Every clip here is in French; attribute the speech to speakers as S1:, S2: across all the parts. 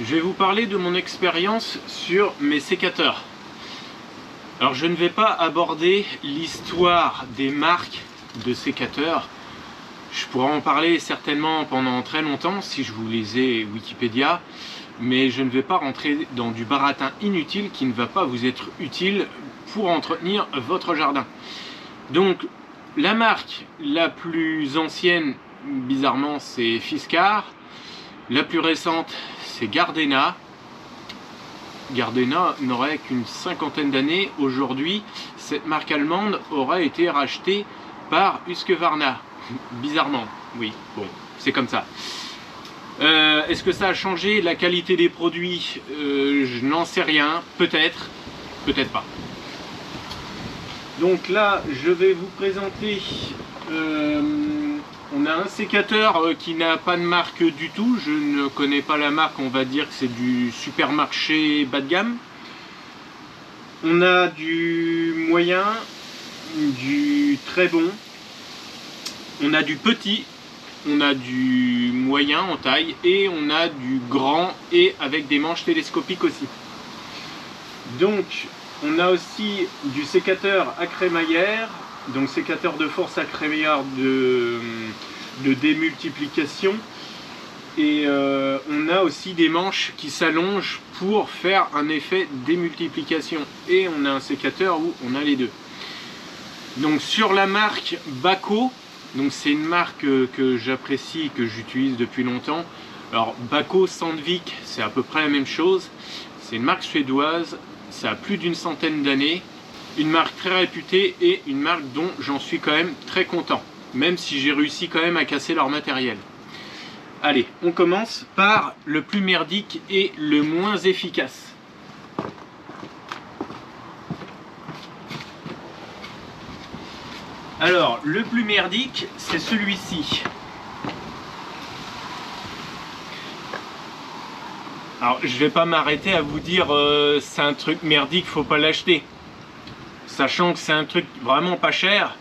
S1: Je vais vous parler de mon expérience sur mes sécateurs. Alors je ne vais pas aborder l'histoire des marques de sécateurs. Je pourrais en parler certainement pendant très longtemps si je vous lisais Wikipédia, mais je ne vais pas rentrer dans du baratin inutile qui ne va pas vous être utile pour entretenir votre jardin. Donc la marque la plus ancienne, bizarrement, c'est Fiskars. La plus récente, c'est Gardena. Gardena n'aurait qu'une cinquantaine d'années. Aujourd'hui, cette marque allemande aurait été rachetée par Husqvarna. Bizarrement, oui, bon, c'est comme ça. Est-ce que ça a changé la qualité des produits? Je n'en sais rien, peut-être, peut-être pas. Donc là, je vais vous présenter... on a un sécateur qui n'a pas de marque du tout. Je ne connais pas la marque, on va dire que c'est du supermarché bas de gamme. On a du moyen, du très bon, on a du petit, on a du moyen en taille et on a du grand et avec des manches télescopiques aussi. Donc on a aussi du sécateur à crémaillère, donc sécateur de force à crémaillère de démultiplication, et on a aussi des manches qui s'allongent pour faire un effet démultiplication, et on a un sécateur où on a les deux. Donc sur la marque Bahco, donc c'est une marque que j'apprécie, que j'utilise depuis longtemps. Alors Bahco, Sandvik, c'est à peu près la même chose. C'est une marque suédoise, ça a plus d'une centaine d'années. Une marque très réputée et une marque dont j'en suis quand même très content, même si j'ai réussi quand même à casser leur matériel. Allez, on commence par le plus merdique et le moins efficace. Alors, le plus merdique, c'est celui-ci. Alors, je vais pas m'arrêter à vous dire c'est un truc merdique, faut pas l'acheter. Sachant que c'est un truc vraiment pas cher,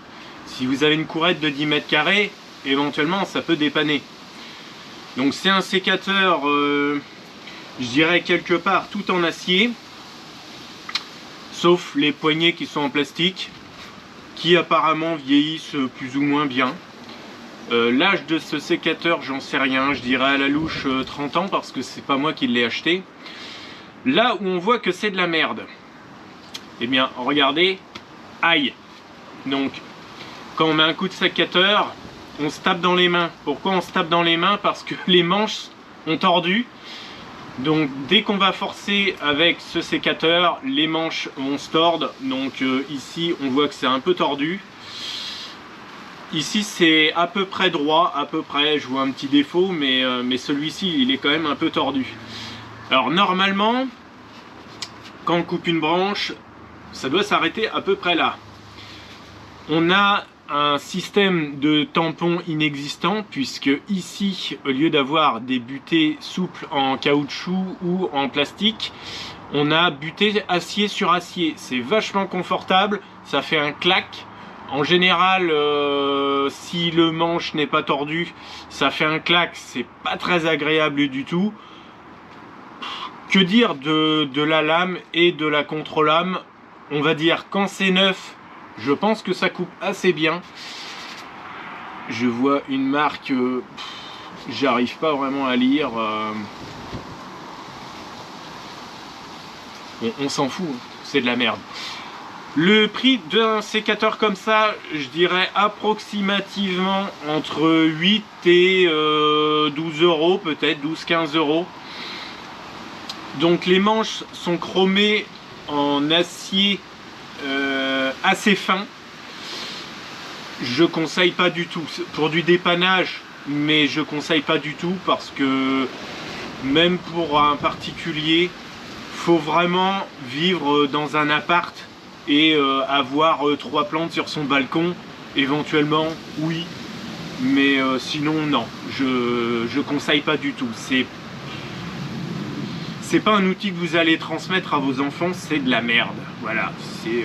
S1: si vous avez une courette de 10 mètres carrés, éventuellement ça peut dépanner. Donc c'est un sécateur, je dirais quelque part tout en acier, sauf les poignées qui sont en plastique, qui apparemment vieillissent plus ou moins bien. L'âge de ce sécateur, j'en sais rien, je dirais à la louche 30 ans parce que c'est pas moi qui l'ai acheté. Là où on voit que c'est de la merde, eh bien, regardez, aïe. Donc, quand on met un coup de sécateur, on se tape dans les mains. Pourquoi on se tape dans les mains? Parce que les manches ont tordu. Donc, dès qu'on va forcer avec ce sécateur, les manches vont se tordre. Donc, ici, on voit que c'est un peu tordu. Ici, c'est à peu près droit, à peu près. Je vois un petit défaut, mais celui-ci, il est quand même un peu tordu. Alors, normalement, quand on coupe une branche, ça doit s'arrêter à peu près là. On a un système de tampon inexistant puisque ici, au lieu d'avoir des butées souples en caoutchouc ou en plastique, on a buté acier sur acier. C'est vachement confortable, ça fait un clac. En général, si le manche n'est pas tordu, ça fait un clac, c'est pas très agréable du tout. Que dire de la lame et de la contre-lame? On va dire quand c'est neuf, je pense que ça coupe assez bien. Je vois une marque, j'arrive pas vraiment à lire. Bon, on s'en fout, c'est de la merde. Le prix d'un sécateur comme ça, je dirais approximativement entre 8 et 12 euros, peut-être 12-15 euros. Donc les manches sont chromées en acier assez fin. Je conseille pas du tout pour du dépannage, mais je conseille pas du tout parce que même pour un particulier, faut vraiment vivre dans un appart et avoir 3 plantes sur son balcon. Éventuellement, oui, mais sinon non. Je conseille pas du tout. C'est pas un outil que vous allez transmettre à vos enfants, c'est de la merde. Voilà, c'est...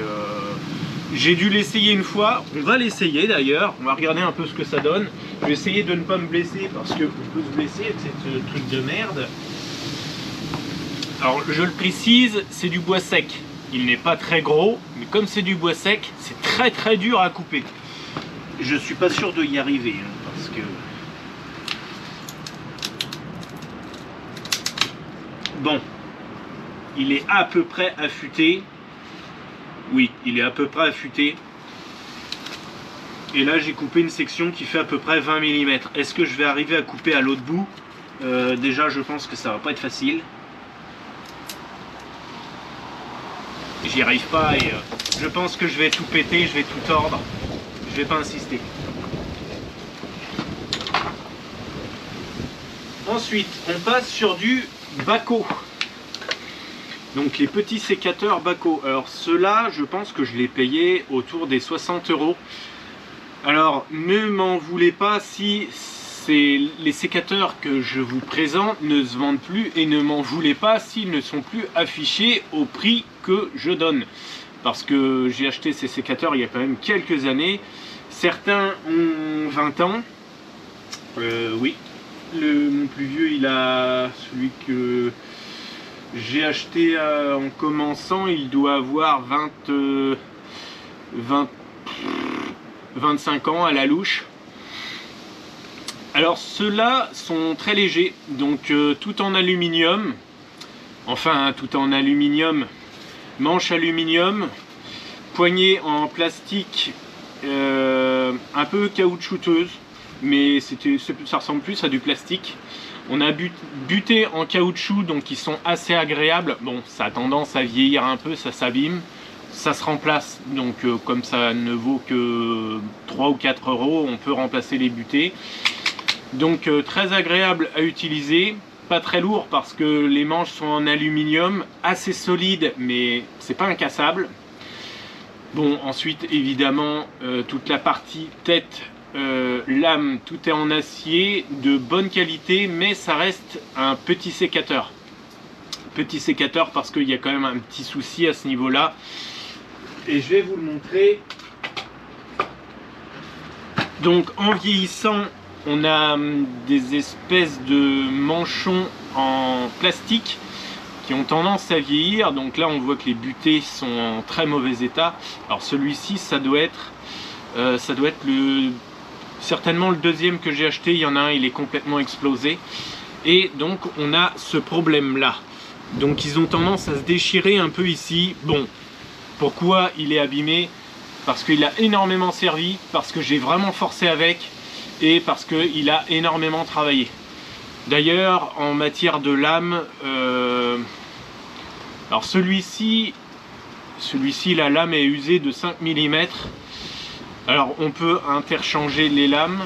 S1: J'ai dû l'essayer une fois, on va l'essayer d'ailleurs, on va regarder un peu ce que ça donne. Je vais essayer de ne pas me blesser parce qu'on peut se blesser avec ce truc de merde. Alors je le précise, c'est du bois sec. Il n'est pas très gros, mais comme c'est du bois sec, c'est très dur à couper. Je suis pas sûr de y arriver, hein, parce que... Bon, il est à peu près affûté. Oui, il est à peu près affûté. Et là, j'ai coupé une section qui fait à peu près 20 mm. Est-ce que je vais arriver à couper à l'autre bout? Déjà, je pense que ça va pas être facile. J'y arrive pas et je pense que je vais tout péter, je vais tout tordre. Je vais pas insister. Ensuite, on passe sur du Bahco. Donc les petits sécateurs Bahco. Alors ceux-là, je pense que je les payais autour des 60 €. Alors ne m'en voulez pas si les sécateurs que je vous présente ne se vendent plus, et ne m'en voulez pas s'ils ne sont plus affichés au prix que je donne. Parce que j'ai acheté ces sécateurs il y a quand même quelques années. Certains ont 20 ans. Oui. Mon plus vieux, il a celui que j'ai acheté en commençant, il doit avoir 25 ans à la louche. Alors ceux-là sont très légers, donc tout en aluminium, enfin tout en aluminium, manche aluminium, poignée en plastique un peu caoutchouteuse, mais ça ressemble plus à du plastique. On a buté en caoutchouc, donc ils sont assez agréables. Bon, ça a tendance à vieillir un peu, ça s'abîme. Ça se remplace, donc comme ça ne vaut que 3 ou 4 €, on peut remplacer les butés. Donc très agréable à utiliser, pas très lourd parce que les manches sont en aluminium, assez solide, mais c'est pas incassable. Bon, ensuite évidemment toute la partie tête, lame, tout est en acier de bonne qualité, mais ça reste un petit sécateur. Petit sécateur parce qu'il y a quand même un petit souci à ce niveau-là. Et je vais vous le montrer. Donc en vieillissant, on a des espèces de manchons en plastique qui ont tendance à vieillir. Donc là on voit que les butés sont en très mauvais état. Alors celui-ci, ça doit être certainement le deuxième que j'ai acheté. Il y en a un, il est complètement explosé. Et donc on a ce problème là. Donc ils ont tendance à se déchirer un peu ici. Bon, pourquoi il est abîmé? Parce qu'il a énormément servi, parce que j'ai vraiment forcé avec, et parce qu'il a énormément travaillé. D'ailleurs, en matière de lame, alors celui-ci, la lame est usée de 5 mm. Alors on peut interchanger les lames.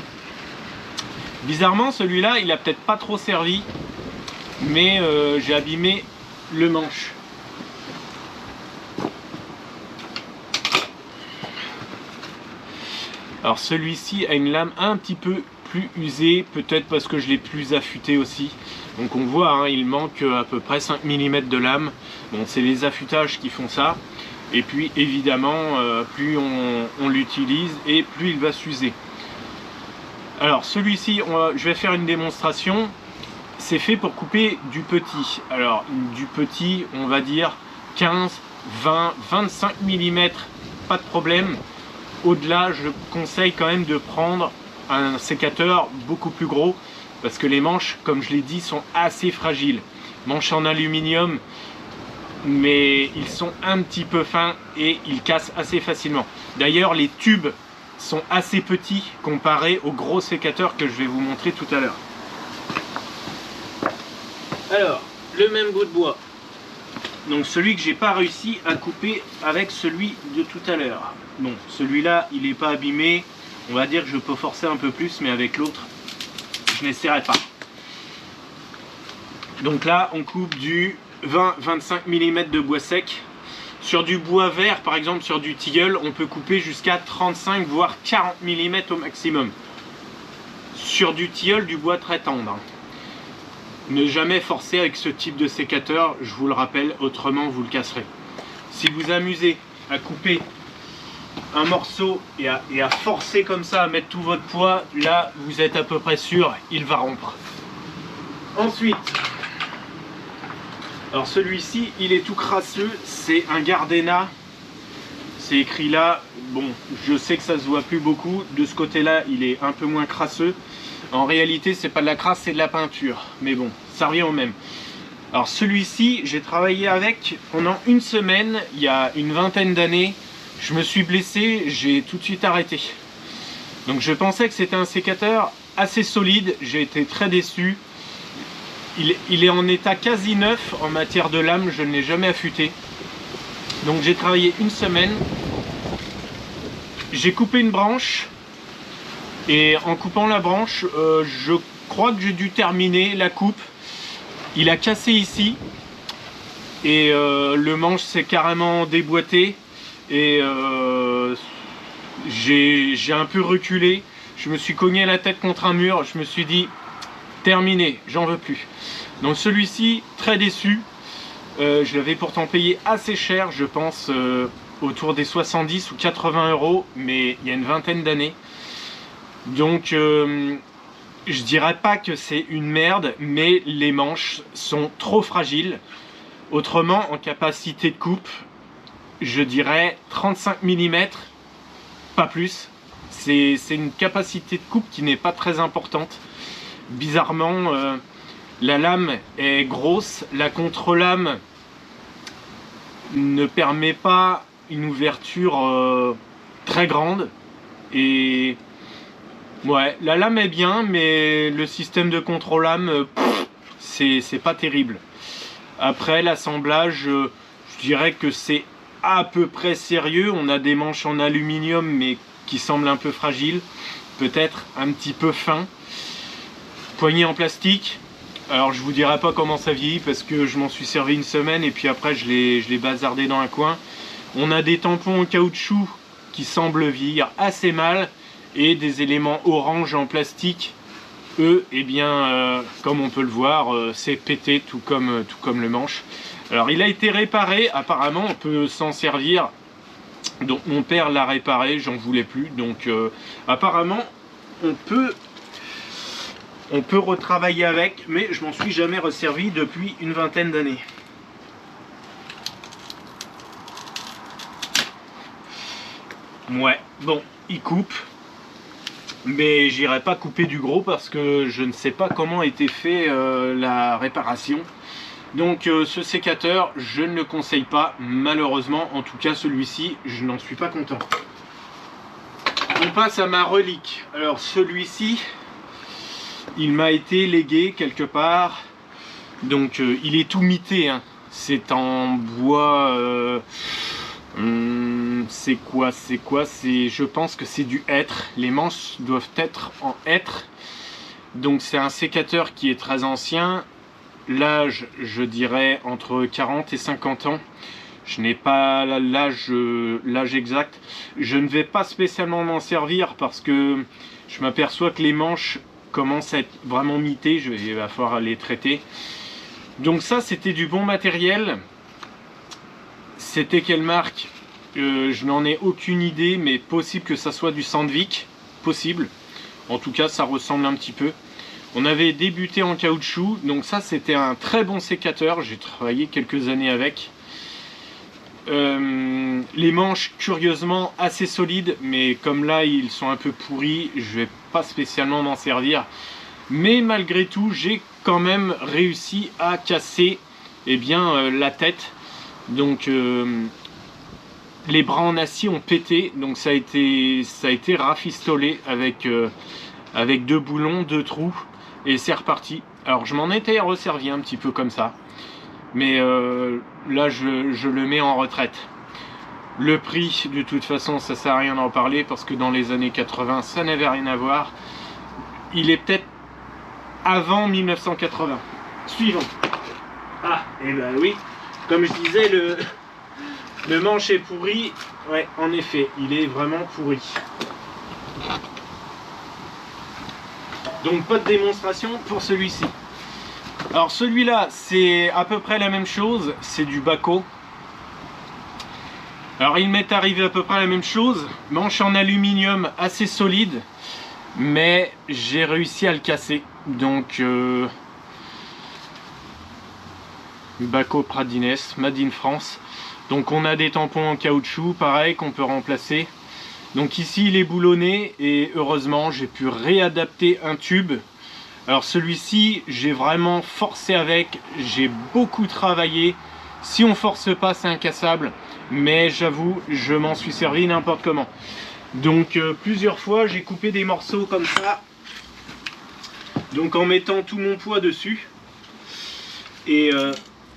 S1: Bizarrement, celui-là, il a peut-être pas trop servi, mais j'ai abîmé le manche. Alors celui-ci a une lame un petit peu plus usée, peut-être parce que je l'ai plus affûté aussi. Donc on voit, hein, il manque à peu près 5 mm de lame. Bon, c'est les affûtages qui font ça. Et puis évidemment, plus on l'utilise et plus il va s'user. Alors celui-ci, je vais faire une démonstration. C'est fait pour couper du petit. Alors du petit, on va dire 15, 20, 25 mm, pas de problème. Au-delà, je conseille quand même de prendre un sécateur beaucoup plus gros parce que les manches, comme je l'ai dit, sont assez fragiles. Manches en aluminium, mais ils sont un petit peu fins et ils cassent assez facilement. D'ailleurs, les tubes sont assez petits comparés aux gros sécateurs que je vais vous montrer tout à l'heure. Alors, le même bout de bois. Donc celui que j'ai pas réussi à couper avec celui de tout à l'heure. Bon, celui-là, il n'est pas abîmé. On va dire que je peux forcer un peu plus, mais avec l'autre, je n'essaierai pas. Donc là, on coupe du 20-25 mm de bois sec. Sur du bois vert, par exemple, sur du tilleul, on peut couper jusqu'à 35 voire 40 mm au maximum. Sur du tilleul, du bois très tendre. Ne jamais forcer avec ce type de sécateur, je vous le rappelle, autrement vous le casserez. Si vous amusez à couper un morceau et à forcer comme ça, à mettre tout votre poids, là vous êtes à peu près sûr, il va rompre. Ensuite, Alors celui-ci, il est tout crasseux, c'est un Gardena. C'est écrit là, bon, je sais que ça se voit plus beaucoup. De ce côté-là, il est un peu moins crasseux. En réalité, c'est pas de la crasse, c'est de la peinture. Mais bon, ça revient au même. Alors celui-ci, j'ai travaillé avec pendant une semaine, il y a une vingtaine d'années. Je me suis blessé, j'ai tout de suite arrêté. Donc je pensais que c'était un sécateur assez solide, j'ai été très déçu. Il est en état quasi neuf en matière de lame, je ne l'ai jamais affûté. Donc j'ai travaillé une semaine. J'ai coupé une branche. Et en coupant la branche, je crois que j'ai dû terminer la coupe. Il a cassé ici. Et le manche s'est carrément déboîté. Et j'ai un peu reculé. Je me suis cogné la tête contre un mur. Je me suis dit, terminé, j'en veux plus. Donc celui-ci, très déçu. Je l'avais pourtant payé assez cher, je pense autour des 70 ou 80 euros, mais il y a une vingtaine d'années. Donc je dirais pas que c'est une merde, mais les manches sont trop fragiles. Autrement, en capacité de coupe, je dirais 35 mm, pas plus. C'est une capacité de coupe qui n'est pas très importante. Bizarrement, la lame est grosse, la contre-lame ne permet pas une ouverture très grande. Et ouais, la lame est bien, mais le système de contre-lame, c'est pas terrible. Après, l'assemblage, je dirais que c'est à peu près sérieux. On a des manches en aluminium, mais qui semblent un peu fragiles, peut-être un petit peu fin. Poignée en plastique. Alors je vous dirai pas comment ça vieillit parce que je m'en suis servi une semaine et puis après je l'ai bazardé dans un coin. On a des tampons en caoutchouc qui semblent vieillir assez mal et des éléments orange en plastique. Eux, eh bien, comme on peut le voir, c'est pété tout comme le manche. Alors il a été réparé, apparemment on peut s'en servir. Donc mon père l'a réparé, j'en voulais plus. Donc apparemment on peut retravailler avec, mais je m'en suis jamais resservi depuis une vingtaine d'années. Ouais, bon, il coupe, mais j'irai pas couper du gros parce que je ne sais pas comment a été fait la réparation. Donc ce sécateur, je ne le conseille pas, malheureusement. En tout cas, celui-ci, je n'en suis pas content. On passe à ma relique. Alors celui-ci, il m'a été légué quelque part, donc il est tout mité, hein. C'est en bois, c'est quoi, je pense que c'est du hêtre, les manches doivent être en hêtre, donc c'est un sécateur qui est très ancien, l'âge je dirais entre 40 et 50 ans, je n'ai pas l'âge exact, je ne vais pas spécialement m'en servir parce que je m'aperçois que les manches commence à être vraiment mité, il va falloir les traiter. Donc ça c'était du bon matériel. C'était quelle marque? Je n'en ai aucune idée, mais possible que ça soit du Sandvik, possible. En tout cas ça ressemble un petit peu. On avait débuté en caoutchouc, donc ça c'était un très bon sécateur, j'ai travaillé quelques années avec. Les manches curieusement assez solides, mais comme là ils sont un peu pourris, je vais pas spécialement m'en servir, mais malgré tout j'ai quand même réussi à casser la tête. Donc les bras en acier ont pété, donc ça a été rafistolé avec deux boulons, deux trous, et c'est reparti. Alors je m'en étais resservi un petit peu comme ça, mais là je le mets en retraite. Le prix, de toute façon, ça sert à rien d'en parler parce que dans les années 80, ça n'avait rien à voir. Il est peut-être avant 1980. Suivant. Ah, et ben oui, comme je disais, le manche est pourri. Ouais, en effet, il est vraiment pourri. Donc pas de démonstration pour celui-ci. Alors celui-là, c'est à peu près la même chose, c'est du Bahco. Alors il m'est arrivé à peu près la même chose, manche en aluminium assez solide, mais j'ai réussi à le casser. Donc Bako Pradines, Made in France. Donc on a des tampons en caoutchouc, pareil, qu'on peut remplacer. Donc ici il est boulonné et heureusement j'ai pu réadapter un tube. Alors celui-ci j'ai vraiment forcé avec, j'ai beaucoup travaillé. Si on force pas c'est incassable, mais j'avoue je m'en suis servi n'importe comment. Donc plusieurs fois j'ai coupé des morceaux comme ça, donc en mettant tout mon poids dessus. Et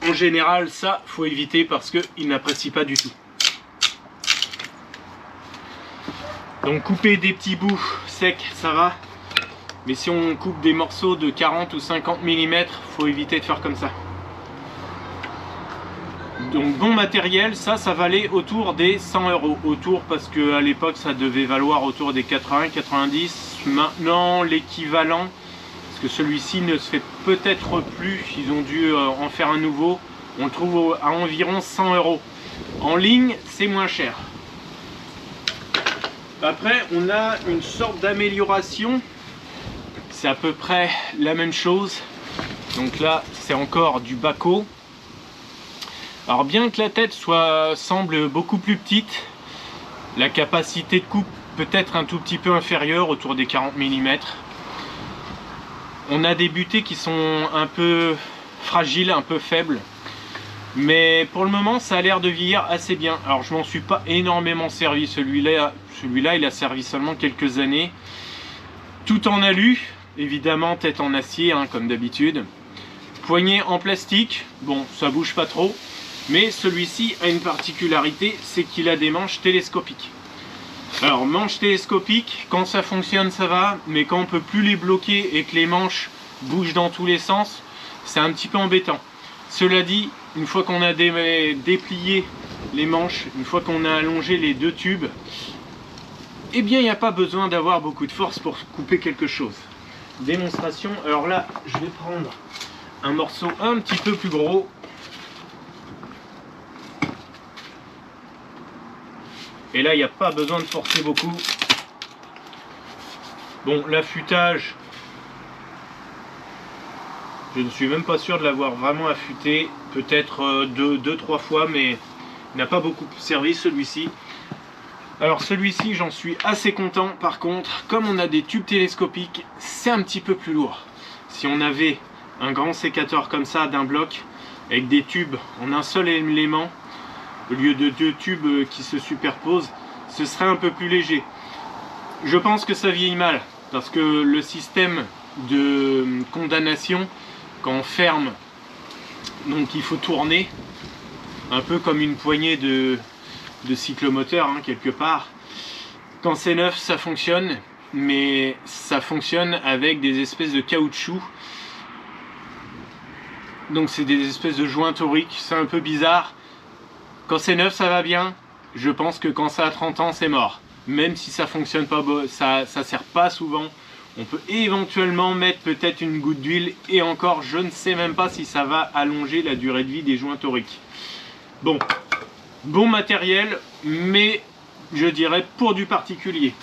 S1: en général ça faut éviter parce qu'il n'apprécie pas du tout. Donc couper des petits bouts secs ça va, mais si on coupe des morceaux de 40 ou 50 mm, faut éviter de faire comme ça. Donc bon matériel, ça valait autour des 100 €. Autour parce qu'à l'époque ça devait valoir autour des 80-90. Maintenant l'équivalent, parce que celui-ci ne se fait peut-être plus, ils ont dû en faire un nouveau, on le trouve à environ 100 €. En ligne c'est moins cher. Après on a une sorte d'amélioration, c'est à peu près la même chose. Donc là c'est encore du Bako. Alors bien que la tête semble beaucoup plus petite, la capacité de coupe peut être un tout petit peu inférieure, autour des 40 mm. On a des butées qui sont un peu fragiles, un peu faibles. Mais pour le moment ça a l'air de vieillir assez bien. Alors je m'en suis pas énormément servi, celui-là il a servi seulement quelques années. Tout en alu, évidemment tête en acier hein, comme d'habitude. Poignée en plastique, bon ça bouge pas trop. Mais celui-ci a une particularité, c'est qu'il a des manches télescopiques. Alors manches télescopiques, quand ça fonctionne ça va, mais quand on peut plus les bloquer et que les manches bougent dans tous les sens, c'est un petit peu embêtant. Cela dit, une fois qu'on a déplié les manches, une fois qu'on a allongé les deux tubes, eh bien il n'y a pas besoin d'avoir beaucoup de force pour couper quelque chose. Démonstration, alors là je vais prendre un morceau un petit peu plus gros. Et là il n'y a pas besoin de forcer beaucoup. Bon, l'affûtage, je ne suis même pas sûr de l'avoir vraiment affûté, peut-être 2-3 fois, mais il n'a pas beaucoup servi celui-ci. Alors celui-ci j'en suis assez content. Par contre, comme on a des tubes télescopiques, c'est un petit peu plus lourd. Si on avait un grand sécateur comme ça d'un bloc, avec des tubes en un seul élément, au lieu de deux tubes qui se superposent, ce serait un peu plus léger. Je pense que ça vieillit mal, parce que le système de condamnation, quand on ferme, donc il faut tourner, un peu comme une poignée de cyclomoteur, hein, quelque part. Quand c'est neuf, ça fonctionne, mais ça fonctionne avec des espèces de caoutchouc. Donc c'est des espèces de joints toriques, c'est un peu bizarre. Quand c'est neuf ça va bien, je pense que quand ça a 30 ans c'est mort. Même si ça fonctionne pas, ça sert pas souvent. On peut éventuellement mettre peut-être une goutte d'huile et encore je ne sais même pas si ça va allonger la durée de vie des joints toriques. Bon, bon matériel, mais je dirais pour du particulier.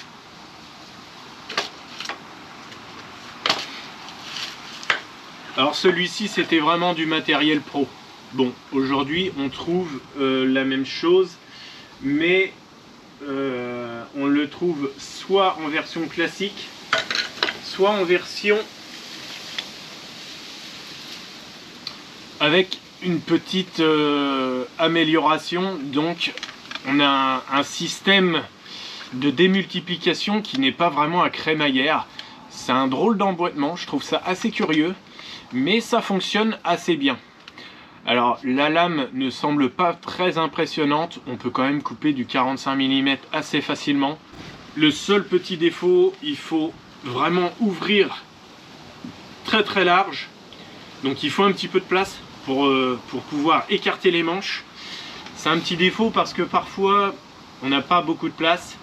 S1: Alors celui-ci c'était vraiment du matériel pro. Bon, aujourd'hui on trouve la même chose, mais on le trouve soit en version classique, soit en version avec une petite amélioration. Donc on a un système de démultiplication qui n'est pas vraiment à crémaillère. C'est un drôle d'emboîtement, je trouve ça assez curieux, mais ça fonctionne assez bien. Alors la lame ne semble pas très impressionnante, on peut quand même couper du 45 mm assez facilement. Le seul petit défaut, il faut vraiment ouvrir très très large, donc il faut un petit peu de place pour pouvoir écarter les manches. C'est un petit défaut parce que parfois on n'a pas beaucoup de place,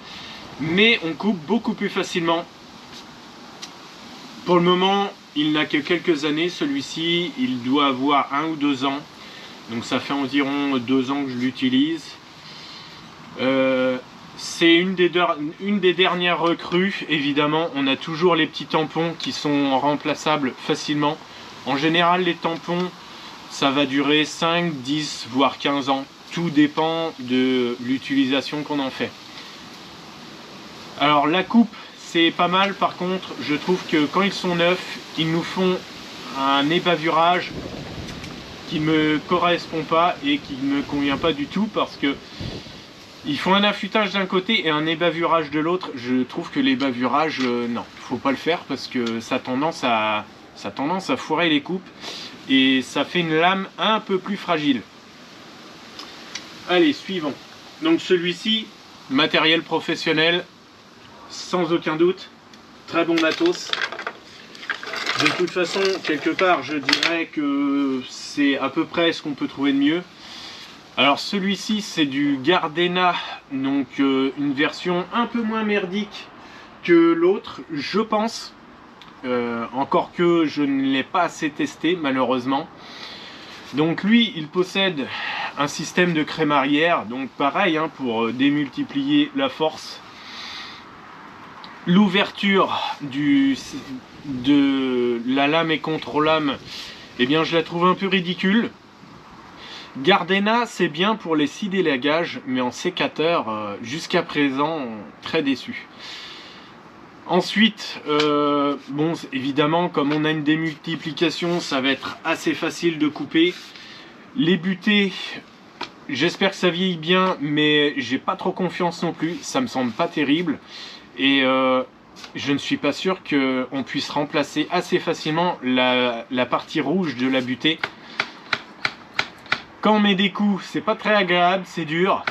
S1: mais on coupe beaucoup plus facilement. Pour le moment il n'a que quelques années, celui-ci il doit avoir 1 ou 2 ans, donc ça fait environ 2 ans que je l'utilise. C'est une des dernières recrues. Évidemment on a toujours les petits tampons qui sont remplaçables facilement. En général les tampons ça va durer 5, 10, voire 15 ans. Tout dépend de l'utilisation qu'on en fait. Alors la coupe, c'est pas mal. Par contre, je trouve que quand ils sont neufs, ils nous font un ébavurage qui me correspond pas et qui ne me convient pas du tout, parce que ils font un affûtage d'un côté et un ébavurage de l'autre. Je trouve que l'ébavurage, non, faut pas le faire, parce que ça a tendance à foirer les coupes et ça fait une lame un peu plus fragile. Allez, suivant. Donc celui-ci, matériel professionnel, sans aucun doute, très bon matos. De toute façon, quelque part, je dirais que c'est à peu près ce qu'on peut trouver de mieux. Alors celui-ci, c'est du Gardena, donc une version un peu moins merdique que l'autre, je pense. Encore que je ne l'ai pas assez testé, malheureusement. Donc lui, il possède un système de crémaillère, donc pareil, hein, pour démultiplier la force. L'ouverture de la lame et contre-lame, eh bien je la trouve un peu ridicule. Gardena, c'est bien pour les scies d'élagage, mais en sécateur, jusqu'à présent, très déçu. Ensuite, bon, évidemment, comme on a une démultiplication, ça va être assez facile de couper. Les butées, j'espère que ça vieillit bien, mais j'ai pas trop confiance non plus, ça me semble pas terrible. Et je ne suis pas sûr qu'on puisse remplacer assez facilement la partie rouge de la butée. Quand on met des coups, c'est pas très agréable, c'est dur.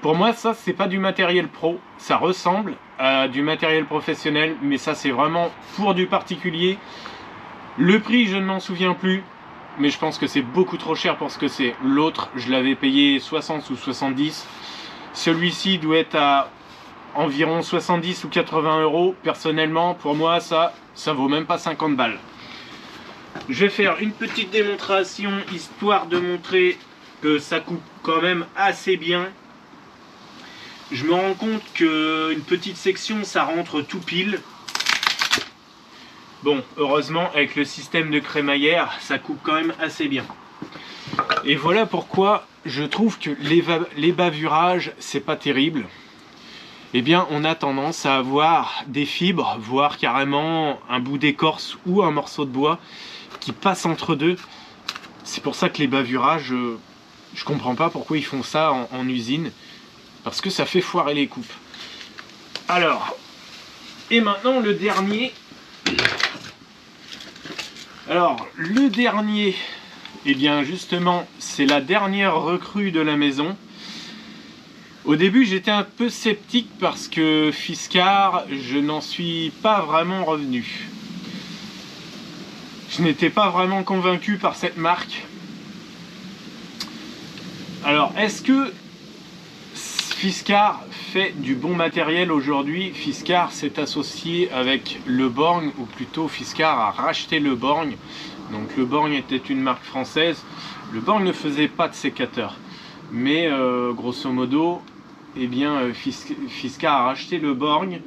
S1: Pour moi, ça, c'est pas du matériel pro. Ça ressemble à du matériel professionnel, mais ça, c'est vraiment pour du particulier. Le prix, je ne m'en souviens plus, mais je pense que c'est beaucoup trop cher pour ce que c'est. L'autre, je l'avais payé 60 ou 70. Celui-ci doit être à environ 70 ou 80 euros. Personnellement, pour moi, ça vaut même pas 50 balles. Je vais faire une petite démonstration, histoire de montrer que ça coupe quand même assez bien. Je me rends compte qu'une petite section, ça rentre tout pile. Bon, heureusement, avec le système de crémaillère, ça coupe quand même assez bien. Et voilà pourquoi je trouve que les bavurages, c'est pas terrible. Eh bien, on a tendance à avoir des fibres, voire carrément un bout d'écorce ou un morceau de bois qui passe entre deux. C'est pour ça que les bavurages, je comprends pas pourquoi ils font ça en usine. Parce que ça fait foirer les coupes. Alors, et maintenant le dernier. Alors, le dernier, eh bien justement, c'est la dernière recrue de la maison. Au début, j'étais un peu sceptique parce que Fiskars, je n'en suis pas vraiment revenu. Je n'étais pas vraiment convaincu par cette marque. Alors, est-ce que Fiskars fait du bon matériel aujourd'hui? Fiskars s'est associé avec Le Borgne, ou plutôt Fiskars a racheté Le Borgne. Donc Le Borgne était une marque française. Le Borgne ne faisait pas de sécateur. Mais grosso modo, eh bien, Fiskars a racheté Le Borgne,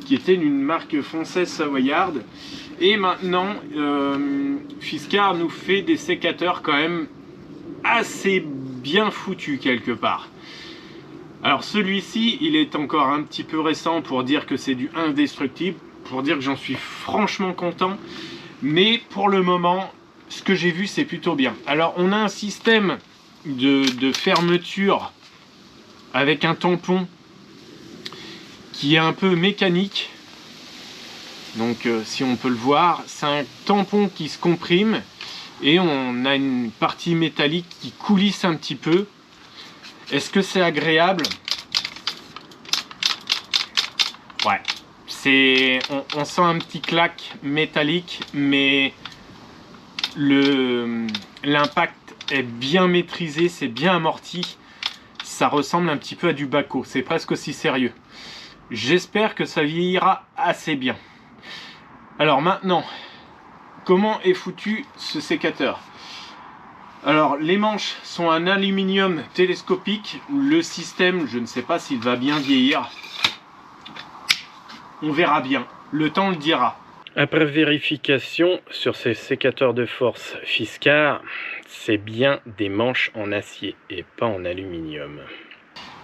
S1: qui était une marque française savoyarde. Et maintenant, Fiskars nous fait des sécateurs quand même assez bien foutus quelque part. Alors celui-ci, il est encore un petit peu récent pour dire que c'est du indestructible, pour dire que j'en suis franchement content. Mais pour le moment, ce que j'ai vu, c'est plutôt bien. Alors on a un système de fermeture avec un tampon qui est un peu mécanique. Donc si on peut le voir, c'est un tampon qui se comprime et on a une partie métallique qui coulisse un petit peu. Est-ce que c'est agréable? Ouais, on sent un petit claque métallique, mais l'impact est bien maîtrisé, c'est bien amorti. Ça ressemble un petit peu à du Bahco, c'est presque aussi sérieux. J'espère que ça vieillira assez bien. Alors maintenant, comment est foutu ce sécateur? Alors les manches sont en aluminium télescopique. Le système, je ne sais pas s'il va bien vieillir. On verra bien, le temps le dira. Après vérification sur ces sécateurs de force Fiskars, c'est bien des manches en acier et pas en aluminium.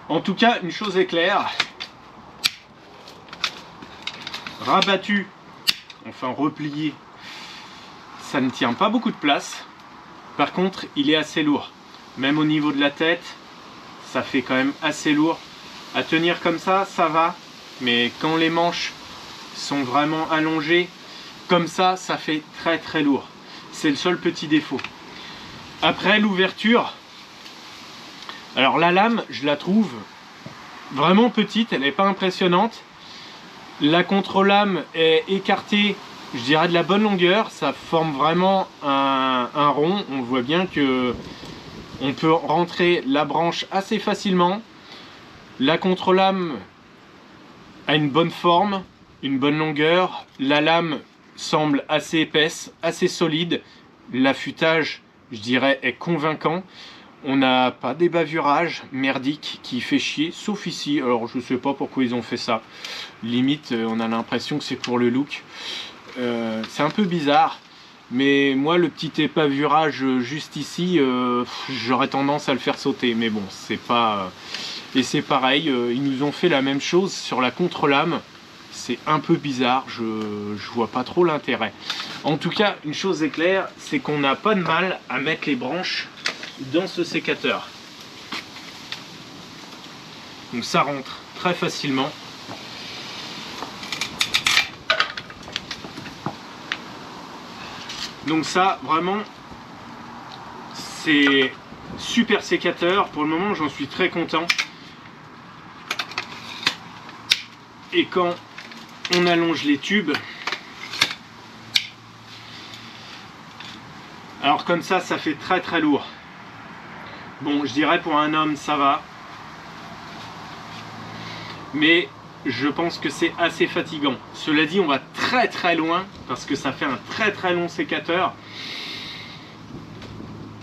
S1: En tout cas, une chose est claire, rabattu, enfin replié, ça ne tient pas beaucoup de place. Par contre, il est assez lourd. Même au niveau de la tête, ça fait quand même assez lourd. À tenir comme ça, ça va. Mais quand les manches sont vraiment allongées, comme ça fait très très lourd. C'est le seul petit défaut. Après, l'ouverture. Alors la lame, je la trouve vraiment petite. Elle n'est pas impressionnante. La contre-lame est écartée, je dirais de la bonne longueur. Ça forme vraiment un rond. On voit bien que on peut rentrer la branche assez facilement. La contre-lame a une bonne forme, une bonne longueur. La lame semble assez épaisse, assez solide. L'affûtage, je dirais, est convaincant. On n'a pas des bavurages merdiques qui fait chier, sauf ici. Alors je sais pas pourquoi ils ont fait ça. Limite, on a l'impression que c'est pour le look. C'est un peu bizarre. Mais moi, le petit épavurage juste ici, j'aurais tendance à le faire sauter. Mais bon, c'est pas... Et c'est pareil, ils nous ont fait la même chose sur la contre-lame. C'est un peu bizarre, je vois pas trop l'intérêt. En tout cas, une chose est claire, c'est qu'on n'a pas de mal à mettre les branches dans ce sécateur. Donc ça rentre très facilement. Donc ça, vraiment, c'est super sécateur. Pour le moment, j'en suis très content. Et quand on allonge les tubes, alors comme ça fait très très lourd. Bon, je dirais pour un homme ça va, mais je pense que c'est assez fatigant. Cela dit, on va très très loin parce que ça fait un très très long sécateur.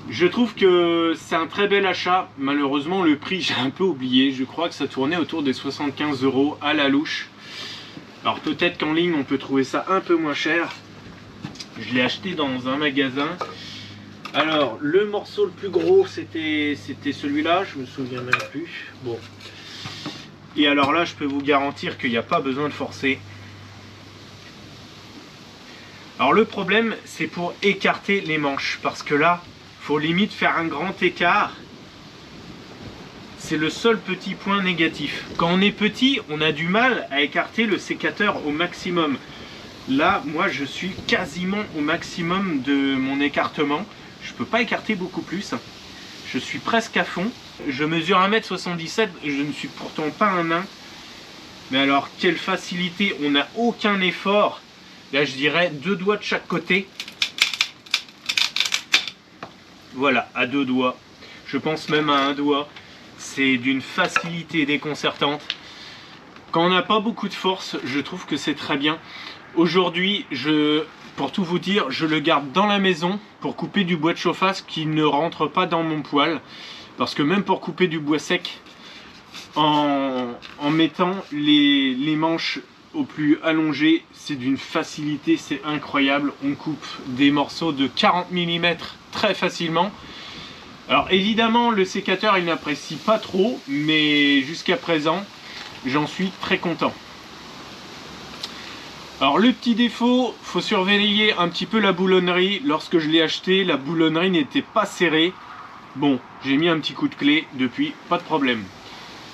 S1: Je trouve que c'est un très bel achat. Malheureusement, le prix, j'ai un peu oublié. Je crois que ça tournait autour des 75 € à la louche. Alors peut-être qu'en ligne, on peut trouver ça un peu moins cher. Je l'ai acheté dans un magasin. Alors, le morceau le plus gros, c'était celui-là. Je me souviens même plus. Bon. Et alors là, je peux vous garantir qu'il n'y a pas besoin de forcer. Alors le problème, c'est pour écarter les manches. Parce que là, faut limite faire un grand écart. C'est le seul petit point négatif. Quand on est petit, on a du mal à écarter le sécateur au maximum. Là, moi, je suis quasiment au maximum de mon écartement. Je peux pas écarter beaucoup plus. Je suis presque à fond. Je mesure 1,77 m. Je ne suis pourtant pas un nain. Mais alors, quelle facilité. On n'a aucun effort. Là, je dirais 2 doigts de chaque côté. Voilà, à 2 doigts. Je pense même à 1 doigt. C'est d'une facilité déconcertante. Quand on n'a pas beaucoup de force, je trouve que c'est très bien. Aujourd'hui, pour tout vous dire, je le garde dans la maison pour couper du bois de chauffasse qui ne rentre pas dans mon poêle. Parce que même pour couper du bois sec, en mettant les manches au plus allongées, c'est d'une facilité, c'est incroyable. On coupe des morceaux de 40 mm très facilement. Alors évidemment, le sécateur, il n'apprécie pas trop, mais jusqu'à présent, j'en suis très content. Alors le petit défaut, faut surveiller un petit peu la boulonnerie. Lorsque je l'ai acheté, la boulonnerie n'était pas serrée. Bon, j'ai mis un petit coup de clé depuis, pas de problème.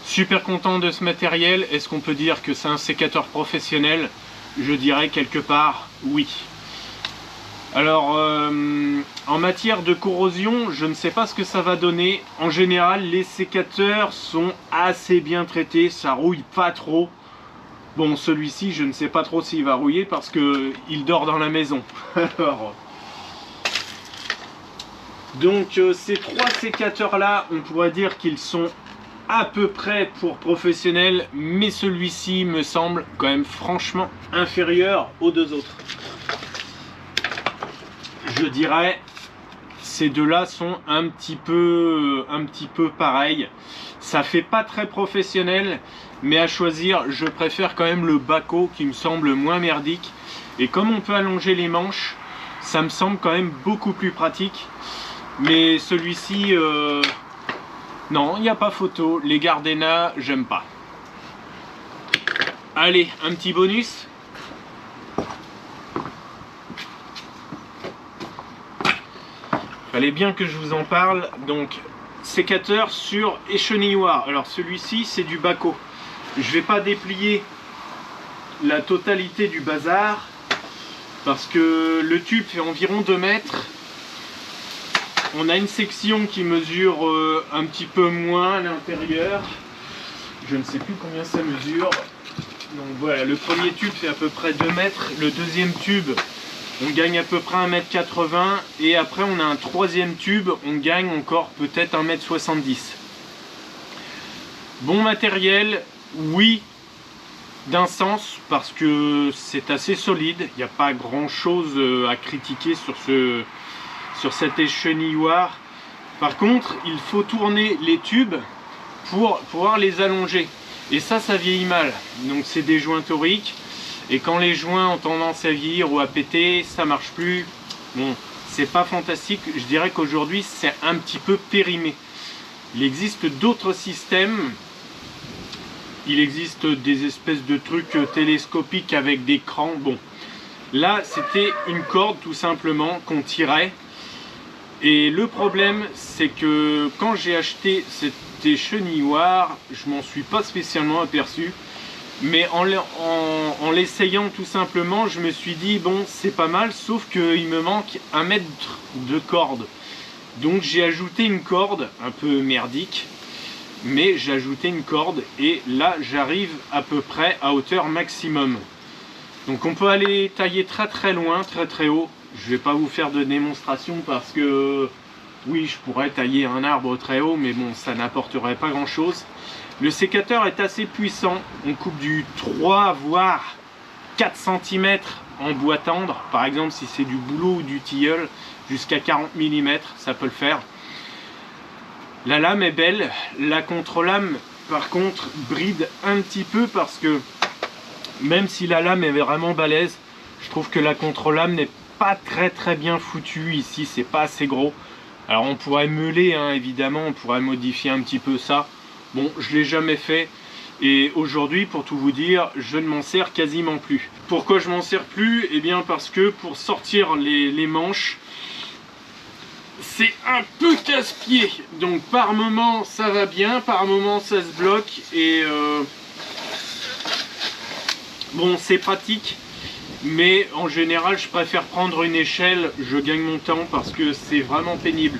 S1: Super content de ce matériel. Est-ce qu'on peut dire que c'est un sécateur professionnel? Je dirais quelque part oui. Alors, en matière de corrosion, je ne sais pas ce que ça va donner. En général, les sécateurs sont assez bien traités, ça rouille pas trop. Bon, celui-ci, je ne sais pas trop s'il va rouiller parce qu'il dort dans la maison. Alors, donc, ces 3 sécateurs-là, on pourrait dire qu'ils sont à peu près pour professionnels, mais celui-ci me semble quand même franchement inférieur aux 2 autres. Je dirais, ces deux-là sont un petit peu pareils. Ça fait pas très professionnel, mais à choisir, je préfère quand même le Bahco qui me semble moins merdique. Et comme on peut allonger les manches, ça me semble quand même beaucoup plus pratique. Mais celui-ci, non, il n'y a pas photo. Les Gardena, j'aime pas. Allez, un petit bonus. Fallait bien que je vous en parle. Donc, sécateur sur échenilloir. Alors celui-ci, c'est du Bahco. Je vais pas déplier la totalité du bazar parce que le tube fait environ 2 mètres. On a une section qui mesure un petit peu moins à l'intérieur. Je ne sais plus combien ça mesure. Donc voilà, le premier tube fait à peu près 2 mètres. Le deuxième tube, on gagne à peu près 1,80 m. Et après, on a un troisième tube, on gagne encore peut-être 1,70 m. Bon matériel, oui, d'un sens, parce que c'est assez solide. Il n'y a pas grand chose à critiquer sur cet échenilloir. Par contre, il faut tourner les tubes pour pouvoir les allonger. Et ça vieillit mal. Donc c'est des joints toriques. Et quand les joints ont tendance à vieillir ou à péter, ça marche plus. Bon, c'est pas fantastique. Je dirais qu'aujourd'hui, c'est un petit peu périmé. Il existe d'autres systèmes. Il existe des espèces de trucs télescopiques avec des crans. Bon, là, c'était une corde tout simplement qu'on tirait. Et le problème, c'est que quand j'ai acheté cet échenilloir, je m'en suis pas spécialement aperçu. Mais en l'essayant tout simplement, je me suis dit, bon, c'est pas mal, sauf qu'il me manque 1 mètre de corde. Donc j'ai ajouté une corde, un peu merdique, mais j'ai ajouté une corde et là j'arrive à peu près à hauteur maximum. Donc on peut aller tailler très très loin, très très haut. Je vais pas vous faire de démonstration parce que oui, je pourrais tailler un arbre très haut, mais bon, ça n'apporterait pas grand chose. Le sécateur est assez puissant. On coupe du 3 voire 4 cm en bois tendre. Par exemple, si c'est du bouleau ou du tilleul, jusqu'à 40 mm, ça peut le faire. La lame est belle. La contre-lame, par contre, bride un petit peu parce que même si la lame est vraiment balèze, je trouve que la contre-lame n'est pas très bien foutue ici. C'est pas assez gros. Alors on pourrait meuler, hein, évidemment, on pourrait modifier un petit peu ça. Bon, je l'ai jamais fait. Et aujourd'hui, pour tout vous dire, je ne m'en sers quasiment plus. Pourquoi je m'en sers plus? Eh bien parce que pour sortir les manches, c'est un peu casse-pied. Donc par moment ça va bien, par moment ça se bloque. Et bon, c'est pratique. Mais en général, je préfère prendre une échelle. Je gagne mon temps parce que c'est vraiment pénible.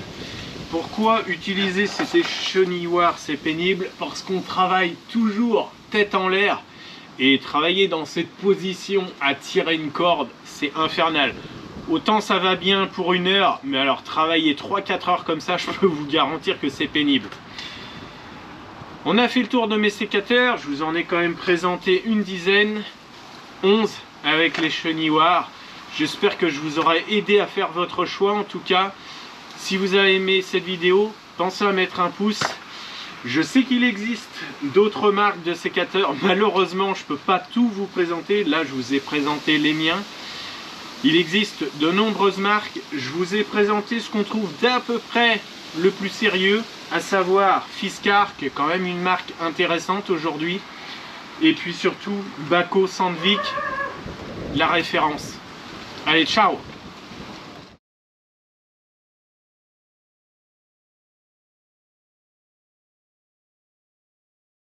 S1: Pourquoi utiliser cet échenilloir? C'est pénible parce qu'on travaille toujours tête en l'air et travailler dans cette position à tirer une corde, c'est infernal. Autant ça va bien pour 1 heure, mais alors travailler 3-4 heures comme ça, je peux vous garantir que c'est pénible. On a fait le tour de mes sécateurs, je vous en ai quand même présenté une dizaine, 11 avec l'échenilloir. J'espère que je vous aurai aidé à faire votre choix. En tout cas, si vous avez aimé cette vidéo, pensez à mettre un pouce. Je sais qu'il existe d'autres marques de sécateurs. Malheureusement, je ne peux pas tout vous présenter. Là, je vous ai présenté les miens. Il existe de nombreuses marques. Je vous ai présenté ce qu'on trouve d'à peu près le plus sérieux, à savoir Fiskars, qui est quand même une marque intéressante aujourd'hui. Et puis surtout, Bahco Sandvik, la référence. Allez, ciao!